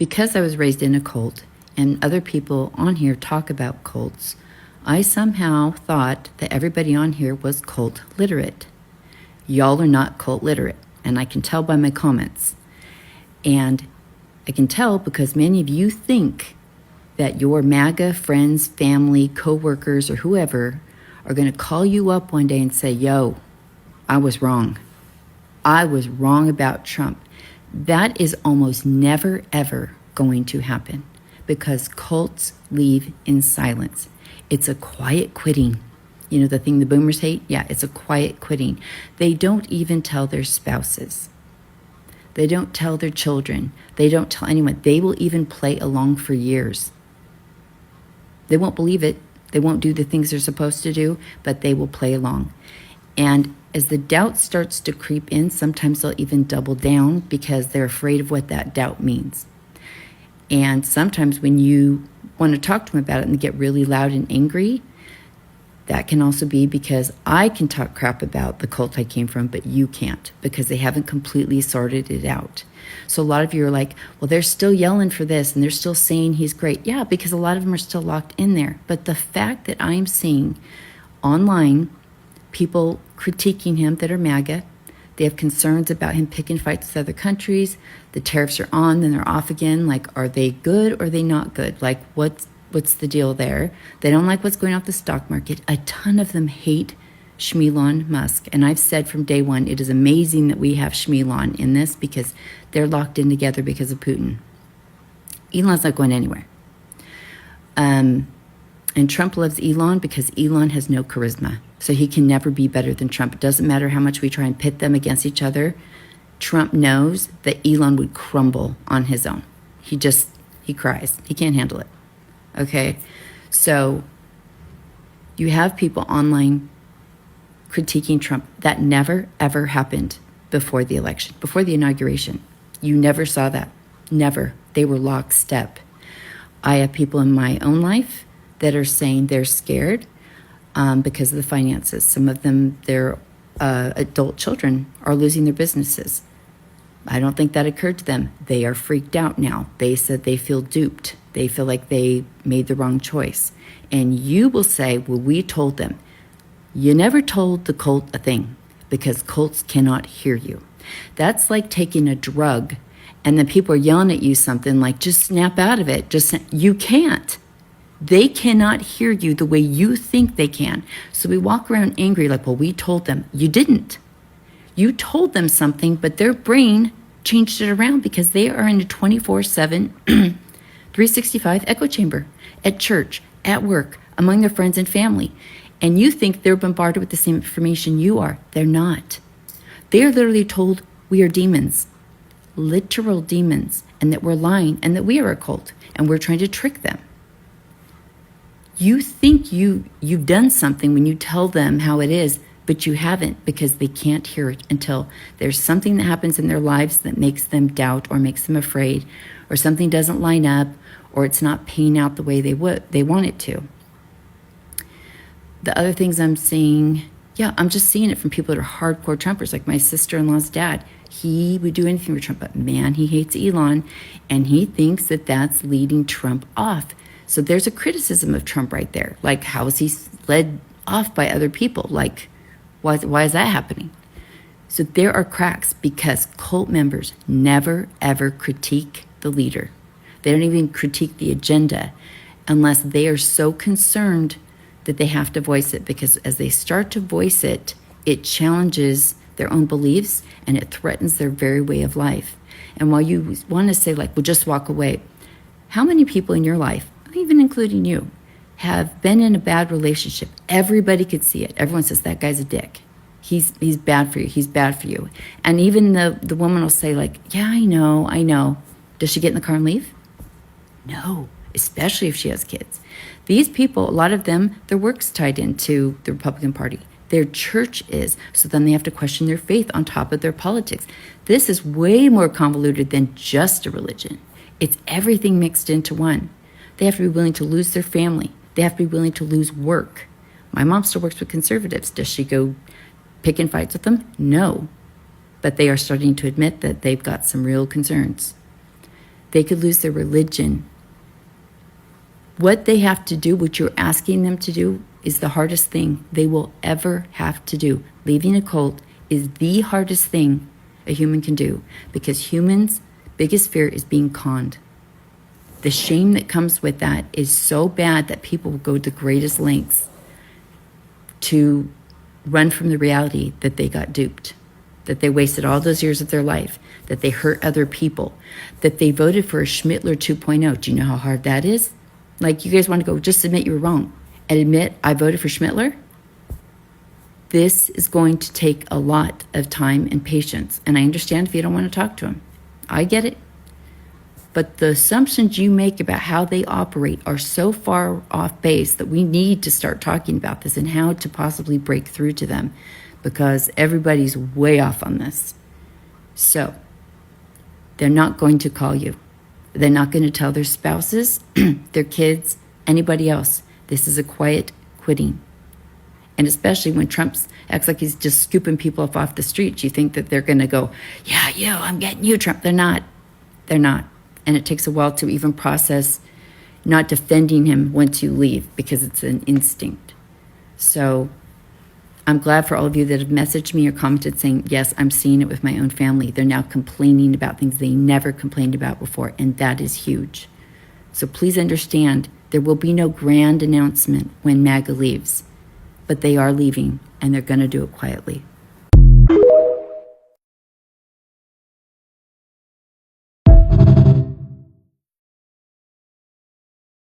Because I was raised in a cult and other people on here talk about cults, I somehow thought that everybody on here was cult literate. Y'all are not cult literate, and I can tell by my comments. And I can tell because many of you think that your MAGA friends, family, co-workers, or whoever are going to call you up one day and say, yo, I was wrong. I was wrong about Trump. That is almost never, ever going to happen because cults leave in silence. It's a quiet quitting. You know, the thing the boomers hate? Yeah, it's a quiet quitting. They don't even tell their spouses. They don't tell their children. They don't tell anyone. They will even play along for years. They won't believe it. They won't do the things they're supposed to do, but they will play along. And as the doubt starts to creep in, sometimes they'll even double down because they're afraid of what that doubt means. And sometimes when you want to talk to them about it and they get really loud and angry, that can also be because I can talk crap about the cult I came from, but you can't because they haven't completely sorted it out. So a lot of you are like, well, they're still yelling for this and they're still saying he's great. Yeah, because a lot of them are still locked in there. But the fact that I'm seeing online people critiquing him that are MAGA, they have concerns about him picking fights with other countries. The tariffs are on, then they're off again. Like, are they good or are they not good? Like, what's the deal there? They don't like what's going on with the stock market. A ton of them hate Elon Musk. And I've said from day one, it is amazing that we have Elon in this because they're locked in together because of Putin. Elon's not going anywhere. And Trump loves Elon because Elon has no charisma. So he can never be better than Trump. It doesn't matter how much we try and pit them against each other. Trump knows that Elon would crumble on his own. He cries. He can't handle it. Okay? So you have people online critiquing Trump. That never, ever happened before the election, before the inauguration. You never saw that. Never. They were lockstep. I have people in my own life that are saying they're scared because of the finances. Some of them, their adult children are losing their businesses. I don't think that occurred to them. They are freaked out now. They said they feel duped. They feel like they made the wrong choice. And you will say, well, we told them. You never told the cult a thing because cults cannot hear you. That's like taking a drug and then people are yelling at you something like, just snap out of it. You can't. They cannot hear you the way you think they can. So we walk around angry like, well, we told them. You didn't. You told them something, but their brain changed it around because they are in a 24/7, 365 echo chamber at church, at work, among their friends and family. And you think they're bombarded with the same information you are. They're not. They are literally told we are demons, literal demons, and that we're lying and that we are a cult and we're trying to trick them. You think you've done something when you tell them how it is, but you haven't because they can't hear it until there's something that happens in their lives that makes them doubt or makes them afraid or something doesn't line up or it's not paying out the way they want it to. The other things I'm seeing, I'm just seeing it from people that are hardcore Trumpers, like my sister-in-law's dad. He would do anything for Trump, but man, he hates Elon and he thinks that that's leading Trump off. So there's a criticism of Trump right there. Like, how is he led off by other people? Like, why is that happening? So there are cracks because cult members never, ever critique the leader. They don't even critique the agenda unless they are so concerned that they have to voice it. Because as they start to voice it, it challenges their own beliefs and it threatens their very way of life. And while you want to say, like, well, just walk away, how many people in your life, even including you, have been in a bad relationship? Everybody could see it. Everyone says, that guy's a dick. He's bad for you. He's bad for you. And even the woman will say, like, yeah, I know. Does she get in the car and leave? No, especially if she has kids. These people, a lot of them, their work's tied into the Republican Party. Their church is. So then they have to question their faith on top of their politics. This is way more convoluted than just a religion. It's everything mixed into one. They have to be willing to lose their family. They have to be willing to lose work. My mom still works with conservatives. Does she go picking fights with them? No. But they are starting to admit that they've got some real concerns. They could lose their religion. What they have to do, what you're asking them to do, is the hardest thing they will ever have to do. Leaving a cult is the hardest thing a human can do, because humans' biggest fear is being conned. The shame that comes with that is so bad that people will go to the greatest lengths to run from the reality that they got duped, that they wasted all those years of their life, that they hurt other people, that they voted for a Schmittler 2.0. Do you know how hard that is? Like, you guys want to go, just admit you were wrong and admit I voted for Schmittler? This is going to take a lot of time and patience. And I understand if you don't want to talk to him. I get it. But the assumptions you make about how they operate are so far off base that we need to start talking about this and how to possibly break through to them, because everybody's way off on this. So they're not going to call you. They're not going to tell their spouses, their kids, anybody else. This is a quiet quitting. And especially when Trump acts like he's just scooping people up off the streets, you think that they're going to go, yeah, you, I'm getting you, Trump. They're not. They're not. And it takes a while to even process not defending him once you leave, because it's an instinct. So I'm glad for all of you that have messaged me or commented saying, yes, I'm seeing it with my own family. They're now complaining about things they never complained about before, and that is huge. So please understand, there will be no grand announcement when MAGA leaves, but they are leaving, and they're going to do it quietly.